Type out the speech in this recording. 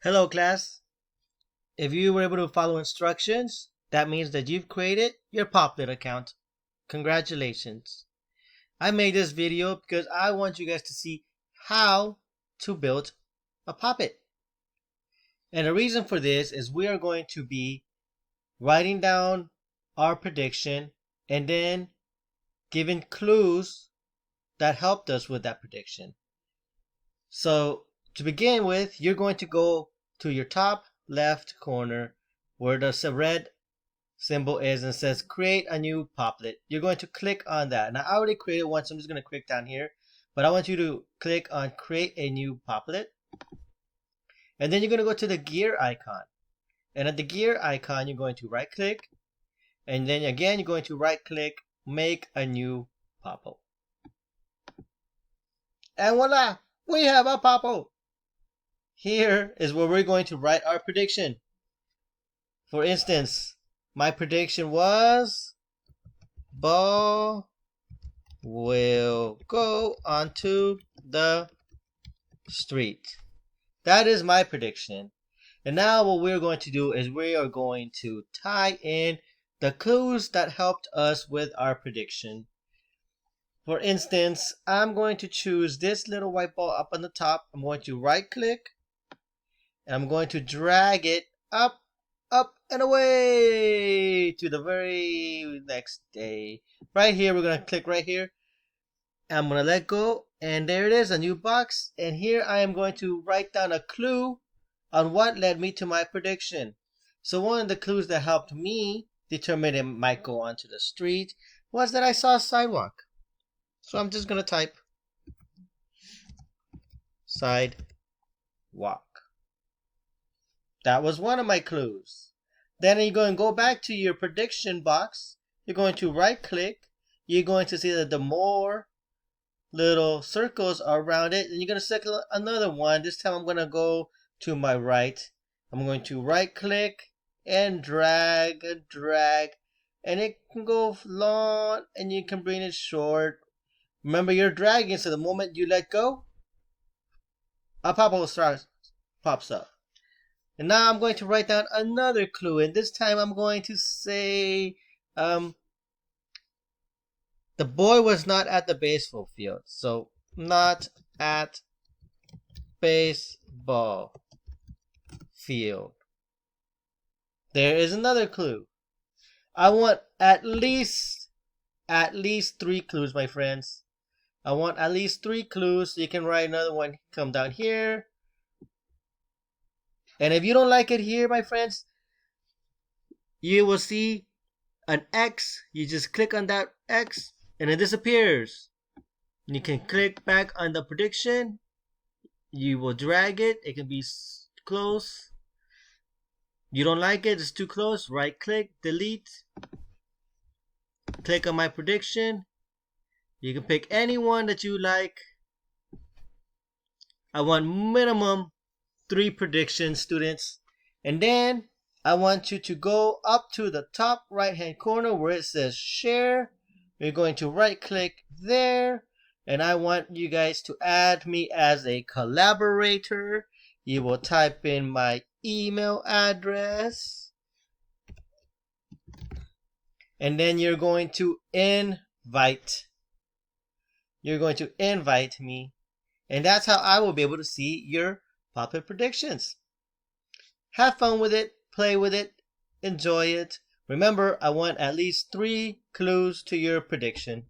Hello class. If you were able to follow instructions, that means that you've created your popplet account. Congratulations. I made this video because I want you guys to see how to build a poppet. And the reason for this is we are going to be writing down our prediction and then giving clues that helped us with that prediction. So to begin with, you're going to go to your top left corner where the red symbol is and says create a new popplet. You're going to click on that. Now I already created one, so I'm just going to click down here, but I want you to click on create a new popplet. And then you're going to go to the gear icon. And at the gear icon, you're going to right click. And then again, you're going to right click, make a new popplet. And voila, we have a popplet. Here is where we're going to write our prediction. For instance, my prediction was ball will go onto the street. That is my prediction. And now what we're going to do is we are going to tie in the clues that helped us with our prediction. For instance, I'm going to choose this little white ball up on the top. I'm going to right click and I'm going to drag it up, and away to the very next day. Right here, we're going to click right here. I'm going to let go, and there it is, a new box. And here I am going to write down a clue on what led me to my prediction. So one of the clues that helped me determine it might go onto the street was that I saw a sidewalk. So I'm just going to type sidewalk. That was one of my clues. Then you're going to go back to your prediction box. You're going to right click. You're going to see that the more little circles are around it. And you're going to select another one. This time I'm going to go to my right. I'm going to right click and drag. And it can go long and you can bring it short. Remember, you're dragging, so the moment you let go, a popplet pops up. And now I'm going to write down another clue, and this time I'm going to say the boy was not at the baseball field. So not at baseball field. There is another clue. I want at least 3 clues, my friends. I want at least 3 clues. So you can write another one. Come down here. And if you don't like it here, my friends, you will see an X. You just click on that X and it disappears. And you can click back on the prediction. You will drag it. It can be close. You don't like it, it's too close. Right click, delete. Click on my prediction. You can pick any one that you like. I want minimum 3 predictions, students. And then I want you to go up to the top right hand corner where it says share. You're going to right click there. And I want you guys to add me as a collaborator. You will type in my email address. And then you're going to invite. You're going to invite me. And that's how I will be able to see your popplet predictions. Have fun with it, play with it, enjoy it. Remember, I want at least 3 clues to your prediction.